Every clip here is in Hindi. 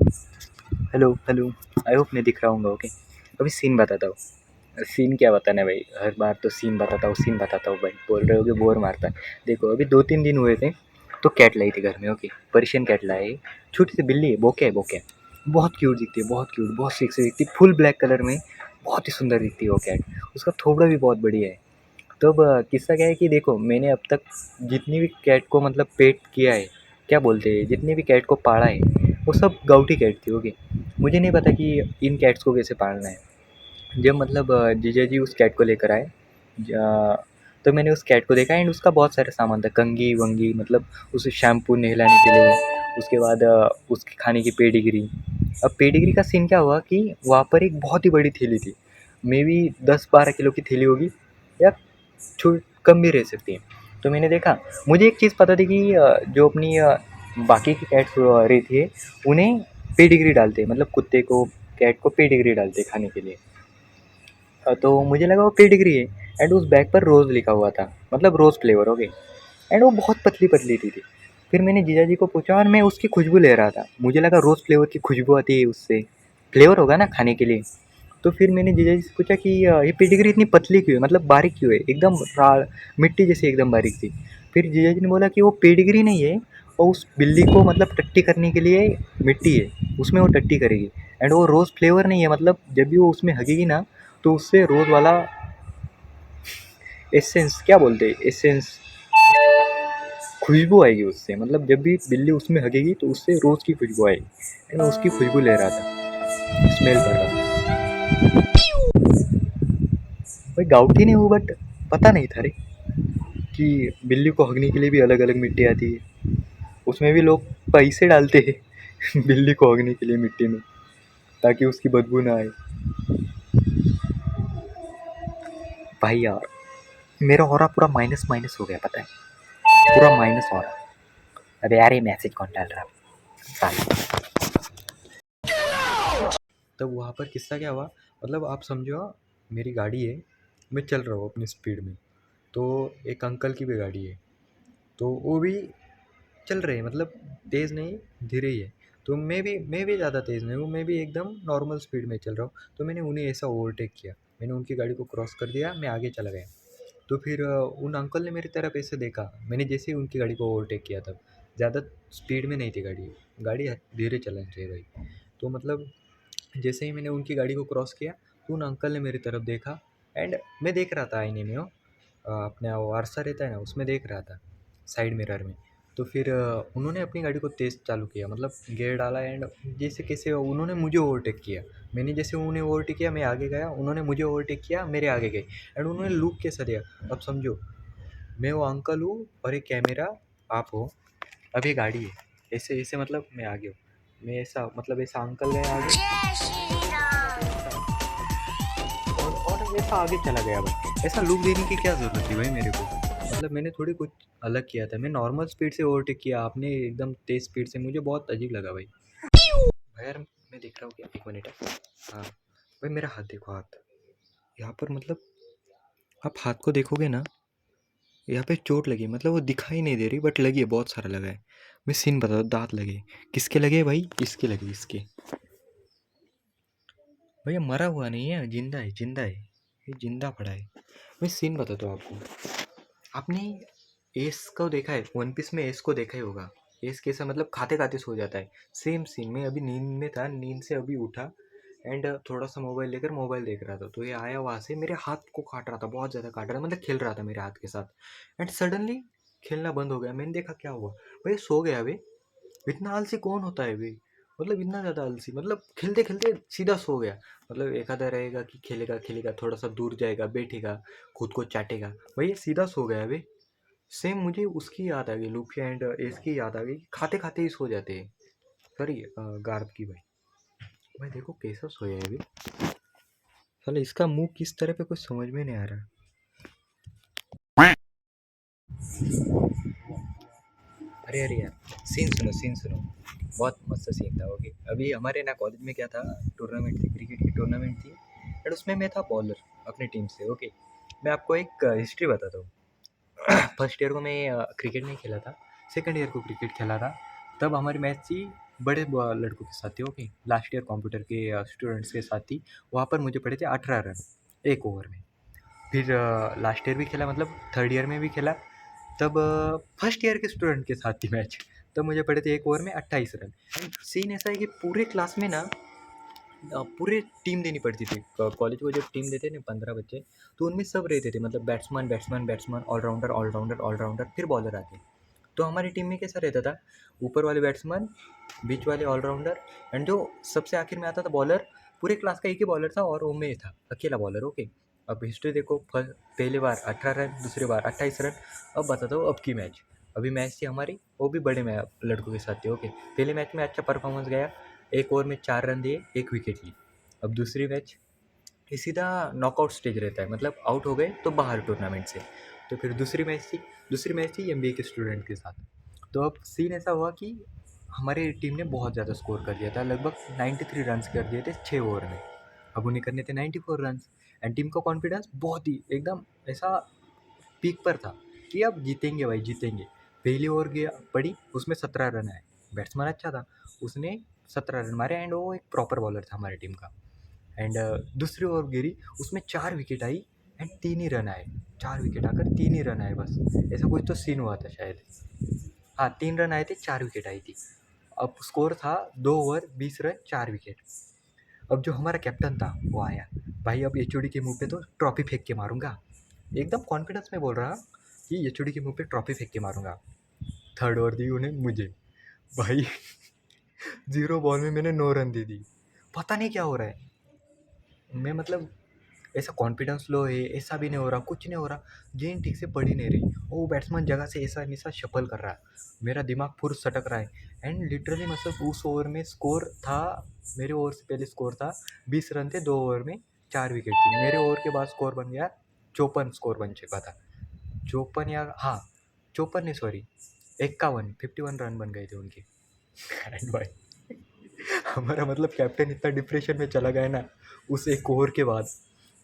Hello hello. आई होप मैं दिख रहा हूँगा। ओके, अभी सीन बताता हूँ। सीन क्या बताना है भाई, हर बार तो सीन बताता हूँ भाई, बोल रहे हो कि बोर मारता है। देखो अभी 2-3 दिन हुए थे तो कैट लाई थी घर में। ओके, पर्शियन कैट लाई, छोटी सी बिल्ली है, बोके है बोके। बहुत क्यूट दिखती है, बहुत क्यूट, बहुत सेक्सी दिखती है, फुल ब्लैक कलर में। बहुत ही सुंदर दिखती है वो कैट। उसका थोबड़ा भी बहुत बढ़िया है। तो अब किस्सा क्या है कि देखो, मैंने अब तक जितनी भी कैट को मतलब पेट किया है, क्या बोलते हैं, जितनी भी कैट को पाला है, वो सब गाउटी कैट थी। ओके, मुझे नहीं पता कि इन कैट्स को कैसे पालना है। जब मतलब जीजा जी उस कैट को लेकर आए, तो मैंने उस कैट को देखा एंड उसका बहुत सारा सामान था, कंघी वंगी, मतलब उसे शैम्पू नहलाने के लिए। उसके बाद उसके खाने की पेडिग्री। अब पेडिग्री का सीन क्या हुआ कि वहाँ पर एक बहुत ही बड़ी थैली थी, मे बी 10-12 किलो की थैली होगी, या छो कम भी रह सकती है। तो मैंने देखा, मुझे एक चीज़ पता थी कि जो अपनी बाकी की कैट्स रहती है, उन्हें पेडिग्री डालते हैं, मतलब कुत्ते को, कैट को पेडिग्री डालते हैं खाने के लिए। तो मुझे लगा वो पेडिग्री है एंड उस बैग पर रोज़ लिखा हुआ था, मतलब रोज़ फ्लेवर। ओके, एंड वो बहुत पतली पतली थी। फिर मैंने जीजा जी को पूछा और मैं उसकी खुशबू ले रहा था, मुझे लगा रोज़ फ्लेवर की खुशबू आती है उससे, फ्लेवर होगा ना खाने के लिए। तो फिर मैंने जीजा जी से पूछा कि ये पेडिग्री इतनी पतली क्यों है, मतलब बारीक क्यों है, एकदम मिट्टी जैसी एकदम बारीक थी। फिर जीजा जी ने बोला कि वो पेडिग्री नहीं है, और उस बिल्ली को मतलब टट्टी करने के लिए मिट्टी है, उसमें वो टट्टी करेगी। एंड वो रोज़ फ्लेवर नहीं है, मतलब जब भी वो उसमें हगेगी ना, तो उससे रोज़ वाला एसेंस, क्या बोलते हैं, एसेंस, खुशबू आएगी उससे, मतलब जब भी बिल्ली उसमें हगेगी तो उससे रोज़ की खुशबू आएगी। एंड मैं उसकी खुशबू ले रहा था, स्मेल कर रहा था। भाई गाउठी नहीं हूँ, बट पता नहीं था रे कि बिल्ली को हगने के लिए भी अलग अलग मिट्टी आती है। उसमें भी लोग पैसे डालते हैं बिल्ली को हगने के लिए मिट्टी में, ताकि उसकी बदबू ना आए। भाई यार, मेरा ऑरा पूरा माइनस माइनस हो गया, पता है, पूरा माइनस ऑरा। अबे यार, ये मैसेज कौन डाल रहा है साला। तब वहाँ पर किस्सा क्या हुआ, मतलब आप समझो, मेरी गाड़ी है, मैं चल रहा हूँ अपनी स्पीड में, तो एक अंकल की भी गाड़ी है, तो वो भी चल रहे हैं, मतलब तेज़ नहीं, धीरे ही है। तो मैं भी ज़्यादा तेज़ नहीं हूँ, मैं भी एकदम नॉर्मल स्पीड में चल रहा हूँ। तो मैंने उन्हें ऐसा ओवरटेक किया, मैंने उनकी गाड़ी को क्रॉस कर दिया, मैं आगे चला गया। तो फिर उन अंकल ने मेरी तरफ ऐसे देखा, मैंने जैसे ही उनकी गाड़ी को ओवरटेक किया, तब ज़्यादा स्पीड में नहीं थी गाड़ी, गाड़ी धीरे चलानी चाहिए भाई। तो मतलब जैसे ही मैंने उनकी गाड़ी को क्रॉस किया, तो उन अंकल ने मेरी तरफ देखा एंड मैं देख रहा था आईने में, वो अपने वो आरसा रहता है ना, उसमें देख रहा था, साइड मिरर में। तो फिर उन्होंने अपनी गाड़ी को तेज़ चालू किया, मतलब गियर डाला एंड जैसे कैसे उन्होंने मुझे ओवरटेक किया। मैंने जैसे उन्हें ओवरटेक किया, मैं आगे गया, उन्होंने मुझे ओवरटेक किया, मेरे आगे गए। एंड उन्होंने लुक कैसा दिया, अब समझो, मैं वो अंकल हूँ और एक कैमरा आप हो, अब ये गाड़ी है, ऐसे ऐसे मतलब मैं आगे हूँ, मैं ऐसा, मतलब ऐसा अंकल गए आगे, और वैसा आगे चला गया भाई। ऐसा लुक देने की क्या ज़रूरत थी भाई मेरे को, मतलब मैंने थोड़ी कुछ अलग किया था, मैं नॉर्मल स्पीड से ओवरटेक किया, आपने एकदम तेज़ स्पीड से, मुझे बहुत अजीब लगा भाई। भाई यार, मैं देख रहा हूँ क्या, एक मिनट है। हाँ भाई, मेरा हाथ देखो, हाथ यहाँ पर, मतलब आप हाथ को देखोगे ना, यहाँ पे चोट लगी, मतलब वो दिखाई नहीं दे रही बट लगी है, बहुत सारा लगा है। मैं सीन बता दूँ, दांत लगे, किसके लगे भाई, इसके लगे, इसके। भैया मरा हुआ नहीं है, जिंदा है, जिंदा है, ये जिंदा पड़ा है। मैं सीन बताता हूँ आपको। आपने एस को देखा है, वन पीस में एस को देखा ही होगा। एस कैसा, मतलब खाते खाते सो जाता है, सेम सीन। मैं अभी नींद में था, नींद से अभी उठा एंड थोड़ा सा मोबाइल लेकर मोबाइल देख रहा था, तो ये आया वहाँ से, मेरे हाथ को काट रहा था, बहुत ज़्यादा काट रहा था, मतलब खेल रहा था मेरे हाथ के साथ। एंड सडनली खेलना बंद हो गया, मैंने देखा क्या हुआ, भाई सो गया भाई। इतना आलसी कौन होता है भाई, मतलब इतना ज़्यादा आलसी, मतलब खेलते खेलते सीधा सो गया। मतलब एक आधा रहेगा कि खेलेगा खेलेगा, थोड़ा सा दूर जाएगा, बैठेगा, खुद को चाटेगा, भाई ये सीधा सो गया भाई। सेम मुझे उसकी याद आ गई, लूफी एंड एस की याद आ गई, खाते खाते ही सो जाते हैं। सॉरी, गार्ब की भाई। भाई देखो कैसा सोया है भाई, साला इसका मुंह किस तरह पे कुछ समझ में नहीं आ रहा। अरे अरे यार, सीन सुनो, सीन सुनो, बहुत मस्त सीन था। ओके, अभी हमारे ना कॉलेज में क्या था, टूर्नामेंट थी, क्रिकेट की टूर्नामेंट थी, और उसमें मैं था बॉलर अपनी टीम से। ओके, मैं आपको एक हिस्ट्री बताता हूँ। फर्स्ट ईयर को मैं क्रिकेट नहीं खेला था, सेकंड ईयर को क्रिकेट खेला था। तब हमारी मैच थी बड़े लड़कों के साथ थी, ओके, लास्ट ईयर कंप्यूटर के स्टूडेंट्स के साथ थी। वहाँ पर मुझे पड़े थे 18 रन एक ओवर में। फिर लास्ट ईयर भी खेला, मतलब थर्ड ईयर में भी खेला, तब फर्स्ट ईयर के स्टूडेंट के साथ थी मैच, तब मुझे पड़े थे एक ओवर में 28 रन। एंड सीन ऐसा है कि पूरे क्लास में ना पूरे टीम देनी पड़ती थी। कॉलेज को जब टीम देते ना 15 बच्चे, तो उनमें सब रहते थे, मतलब batsman batsman batsman, allrounder allrounder allrounder, फिर बॉलर आते। तो हमारी टीम में कैसा रहता था, ऊपर वाले बैट्समैन, बीच वाले ऑलराउंडर, एंड जो सबसे आखिर में आता था बॉलर। पूरे क्लास का एक ही बॉलर था और वो मैं था, अकेला बॉलर, ओके। अब हिस्ट्री देखो, पहली बार 18 रन, दूसरी बार 28 रन। अब बताता हूँ अब की मैच। अभी मैच थी हमारी, वो भी बड़े में लड़कों के साथ थी, ओके। पहले मैच में अच्छा परफॉर्मेंस गया, एक ओवर में 4 रन दिए, एक विकेट ली। अब दूसरी मैच, ये सीधा नॉकआउट स्टेज रहता है, मतलब आउट हो गए तो बाहर टूर्नामेंट से। तो फिर दूसरी मैच थी एमबीए के स्टूडेंट के साथ। तो अब सीन ऐसा हुआ कि हमारी टीम ने बहुत ज़्यादा स्कोर कर दिया था, लगभग 93 रन्स कर दिए थे 6 ओवर में। अब उन्हें करने थे 94 रन्स। एंड टीम का कॉन्फिडेंस बहुत ही एकदम ऐसा पीक पर था कि अब जीतेंगे भाई, जीतेंगे। पहली ओवर गया पड़ी, उसमें 17 रन आए। बैट्समैन अच्छा था, उसने 17 रन मारे, एंड वो एक प्रॉपर बॉलर था हमारी टीम का। एंड दूसरी ओवर गिरी, उसमें 4 wicket I, and 3 he run आए। 4 विकेट आकर 3 ही रन आए बस। ऐसा कुछ तो सीन हुआ था शायद। हाँ, 3 रन आए थे, 4 विकेट आई थी। अब स्कोर था 2 ओवर 20 रन 4 विकेट। अब जो हमारा कैप्टन था वो आया, भाई अब एचओडी के मुंह पे तो ट्रॉफी फेंक के मारूंगा। एकदम कॉन्फिडेंस में बोल रहा कि एचओडी के मुंह पे ट्रॉफी फेंक के मारूंगा। थर्ड ओवर दी उन्हें मुझे, भाई 0 बॉल में मैंने 9 रन दे दी। पता नहीं क्या हो रहा है, मैं मतलब ऐसा कॉन्फिडेंस लो है, ऐसा भी नहीं हो रहा, कुछ नहीं हो रहा। गेंद ठीक से पड़ ही नहीं रही, वो बैट्समैन जगह से ऐसा वैसा शफल कर रहा है, मेरा दिमाग पूरा सटक रहा है। एंड लिटरली मतलब उस ओवर में स्कोर था, मेरे ओवर से पहले स्कोर था 20 रन थे 2 ओवर में, 4 विकेट थी। मेरे ओवर के बाद स्कोर बन गया 54, स्कोर बन चुका था 54, या हाँ 54 नहीं सॉरी 51 रन बन गए थे उनके। एंड भाई हमारा मतलब कैप्टन इतना डिप्रेशन में चला गया ना उस एक ओवर के बाद।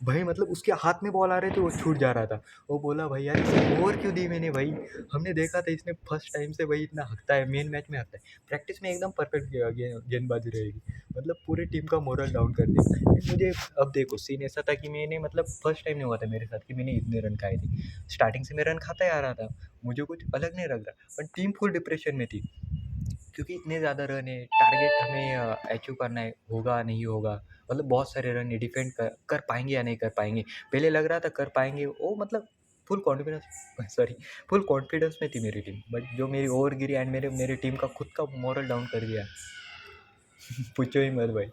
भाई मतलब उसके हाथ में बॉल आ रहे थे, वो छूट जा रहा था। वो बोला भाई यार इसे ओवर क्यों दी मैंने, भाई हमने देखा था इसने फर्स्ट टाइम से भाई इतना हकता है, मेन मैच में हकता है, प्रैक्टिस में एकदम परफेक्ट गेंदबाजी रहेगी। मतलब पूरी टीम का मोरल डाउन कर दिया। मुझे अब देखो सीन ऐसा था कि मैंने मतलब फर्स्ट टाइम नहीं हुआ था मेरे साथ कि मैंने इतने रन खाए थे। स्टार्टिंग से मैं रन खाता ही आ रहा था, मुझे कुछ अलग नहीं लग रहा, पर टीम फुल डिप्रेशन में थी, क्योंकि इतने ज़्यादा रन है, टारगेट हमें अचीव करना है, होगा नहीं होगा, मतलब बहुत सारे रन है, डिफेंड कर पाएंगे या नहीं कर पाएंगे। पहले लग रहा था कर पाएंगे, वो मतलब full confidence sorry full confidence में थी मेरी टीम, बट जो मेरी ओवर गिरी एंड मेरे मेरी टीम का खुद का मोरल डाउन कर दिया। पूछो ही मत भाई।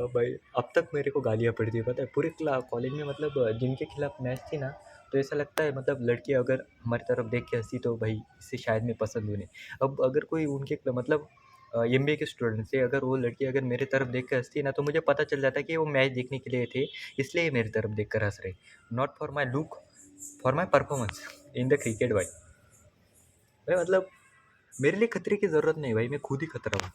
भाई अब तक मेरे को गालियाँ पड़ती है, पता है, पूरे कॉलेज में, मतलब जिनके खिलाफ मैच थी ना, तो ऐसा लगता है मतलब लड़की अगर हमारी तरफ देख के हंसी तो भाई इससे शायद मैं पसंद हूँ नहीं। अब अगर कोई उनके मतलब एमबीए के स्टूडेंट से अगर वो लड़की अगर मेरे तरफ देख कर हंसती है ना, तो मुझे पता चल जाता है कि वो मैच देखने के लिए थे, इसलिए ये मेरी तरफ देख कर हंस रहे, not for my look, for my performance in the cricket. भाई मतलब मेरे लिए खतरे की ज़रूरत नहीं भाई, मैं खुद ही खतरा हूँ।